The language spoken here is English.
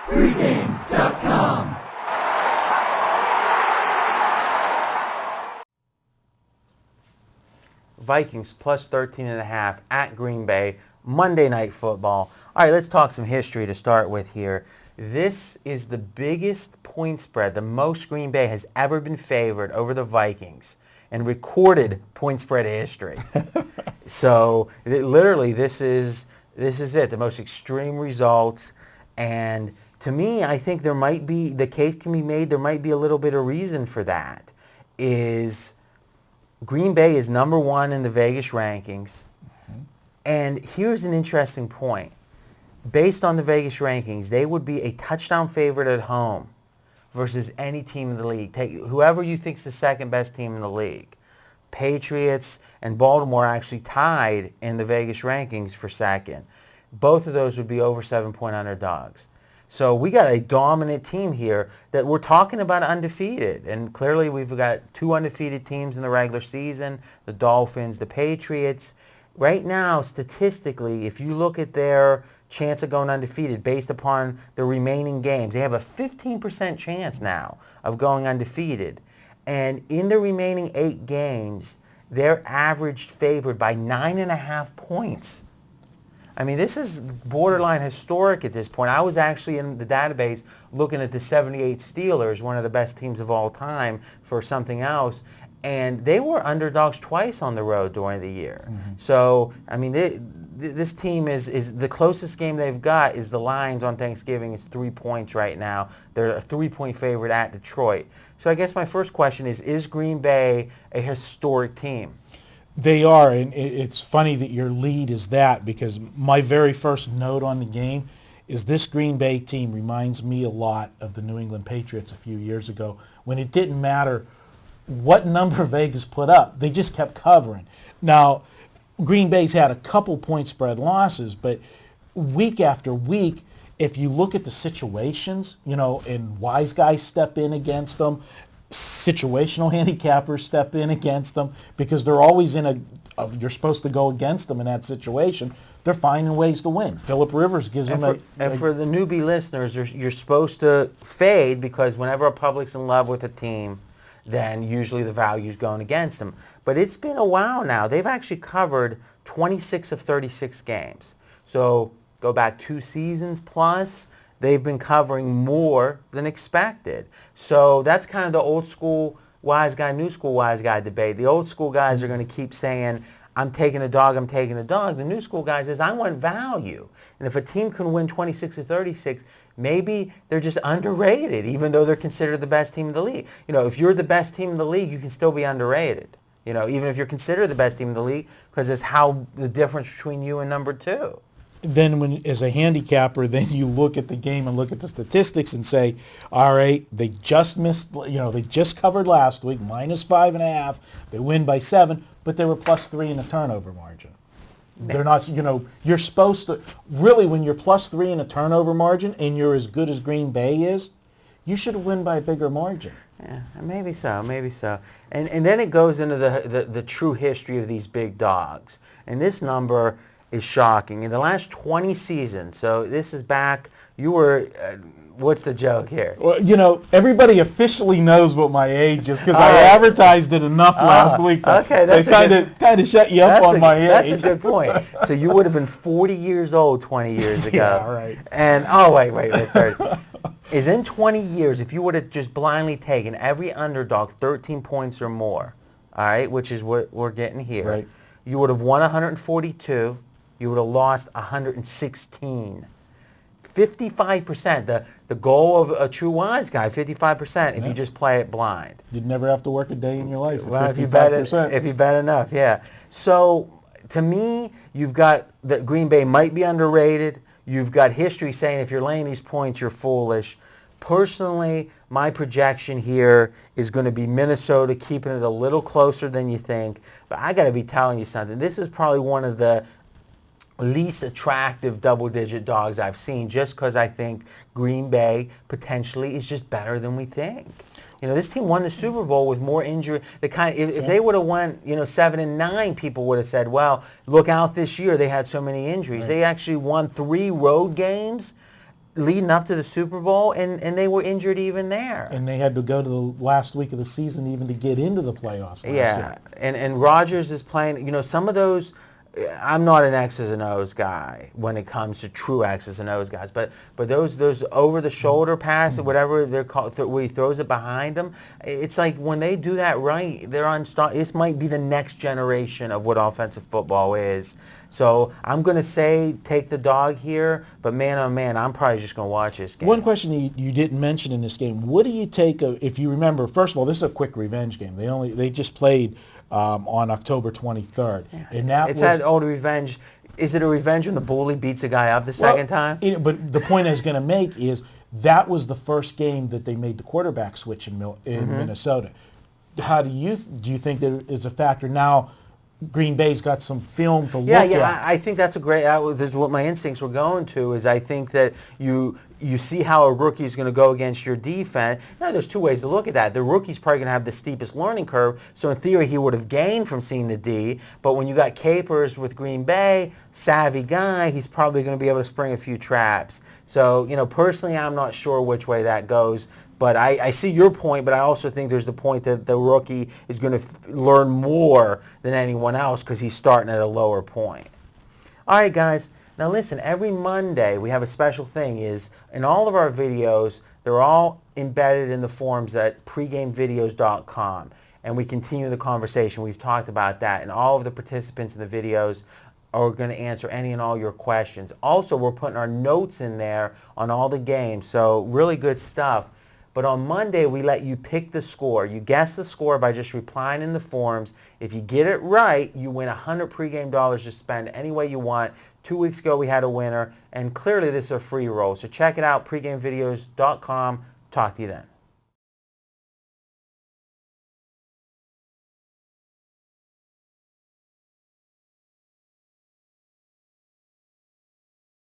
Pregame.com. Vikings plus 13.5 at Green Bay, Monday Night Football. All right, let's talk some history to start with here. This is the biggest point spread, the most Green Bay has ever been favored over the Vikings in recorded point spread history. So literally, this is it, the most extreme results. And to me, I think there might be, the case can be made, there might be a little bit of reason for that, is Green Bay is number one in the Vegas rankings. Mm-hmm. And here's an interesting point. Based on the Vegas rankings, they would be a touchdown favorite at home versus any team in the league. Take whoever you think is the second best team in the league. Patriots and Baltimore are actually tied in the Vegas rankings for second. Both of those would be over 7-point underdogs. So we got a dominant team here that we're talking about undefeated. And clearly we've got two undefeated teams in the regular season, the Dolphins, the Patriots. Right now, statistically, if you look at their chance of going undefeated based upon the remaining games, they have a 15% chance now of going undefeated. And in the remaining 8 games, they're averaged favored by 9.5 points. I mean, this is borderline historic at this point. I was actually in the database looking at the 78 Steelers, one of the best teams of all time, for something else, and they were underdogs twice on the road during the year. Mm-hmm. So, I mean, this team is the closest game they've got is the Lions on Thanksgiving. It's 3 points right now. They're a 3-point favorite at Detroit. So I guess my first question is Green Bay a historic team? They are, and it's funny that your lead is that, because my very first note on the game is this Green Bay team reminds me a lot of the New England Patriots a few years ago when it didn't matter what number Vegas put up. They just kept covering. Now, Green Bay's had a couple point spread losses, but week after week, if you look at the situations, and wise guys step in against them, situational handicappers step in against them, because they're always in you're supposed to go against them in that situation. They're finding ways to win. Phillip Rivers gives them And for the newbie listeners, you're supposed to fade, because whenever a public's in love with a team, then usually the value's going against them. But it's been a while now. They've actually covered 26 of 36 games. So go back 2 seasons plus, they've been covering more than expected. So that's kind of the old school wise guy, new school wise guy debate. The old school guys are going to keep saying, I'm taking a dog, I'm taking a dog. The new school guy says, I want value. And if a team can win 26 or 36, maybe they're just underrated, even though they're considered the best team in the league. If you're the best team in the league, you can still be underrated. Even if you're considered the best team in the league, because it's how the difference between you and number 2. Then as a handicapper, then you look at the game and look at the statistics and say, all right, they just missed, they just covered last week, -5.5. They win by 7, but they were +3 in the turnover margin. They're not, you're supposed to, really when you're +3 in a turnover margin and you're as good as Green Bay is, you should win by a bigger margin. Yeah, maybe so. And then it goes into the true history of these big dogs. And this number is shocking. In the last 20 seasons, so this is back, you were, what's the joke here? Well, everybody officially knows what my age is, because I advertised it enough last week. Okay, that's kind of shut you up on my age. That's a good point. So you would have been 40 years old 20 years ago. Yeah, right. And, wait, 30. Is in 20 years, if you would have just blindly taken every underdog 13 points or more, all right, which is what we're getting here, right, you would have won 142, you would have lost 116. 55%, the goal of a true wise guy, 55% if you just play it blind. You'd never have to work a day in your life. Well, if you bet enough, yeah. So to me, you've got that Green Bay might be underrated. You've got history saying if you're laying these points, you're foolish. Personally, my projection here is going to be Minnesota keeping it a little closer than you think. But I got to be telling you something. This is probably one of the least attractive double-digit dogs I've seen, just because I think Green Bay potentially is just better than we think. This team won the Super Bowl with more injury. If they would have won, 7-9, people would have said, well, look out this year. They had so many injuries. Right. They actually won 3 road games leading up to the Super Bowl, and they were injured even there. And they had to go to the last week of the season even to get into the playoffs last year. And Rodgers is playing, some of those, I'm not an X's and O's guy when it comes to true X's and O's guys, but those over the shoulder passes, whatever they're called, where he throws it behind them, it's like when they do that right, they're unstoppable. This might be the next generation of what offensive football is. So I'm going to say take the dog here, but man, oh man, I'm probably just going to watch this game. One question you didn't mention in this game: what do you take if you remember? First of all, this is a quick revenge game. They just played on October 23rd, and it's that old revenge. Is it a revenge when the bully beats a guy up the second time? But the point I was going to make is that was the first game that they made the quarterback switch in Minnesota. How do you think there is a factor now? Green Bay's got some film to look at. Yeah, I think that's a great. That's what my instincts were going to. Is I think that you see how a rookie is going to go against your defense. Now, there's two ways to look at that. The rookie's probably going to have the steepest learning curve, so in theory he would have gained from seeing the D. But when you got Capers with Green Bay, savvy guy, he's probably going to be able to spring a few traps. So, personally, I'm not sure which way that goes. But I see your point, but I also think there's the point that the rookie is going to learn more than anyone else because he's starting at a lower point. All right, guys. Now listen, every Monday we have a special thing is in all of our videos, they're all embedded in the forums at pregamevideos.com. And we continue the conversation. We've talked about that. And all of the participants in the videos are going to answer any and all your questions. Also, we're putting our notes in there on all the games. So really good stuff. But on Monday, we let you pick the score. You guess the score by just replying in the forums. If you get it right, you win 100 pregame dollars to spend any way you want. 2 weeks ago, we had a winner, and clearly this is a free roll. So check it out, pregamevideos.com. Talk to you then.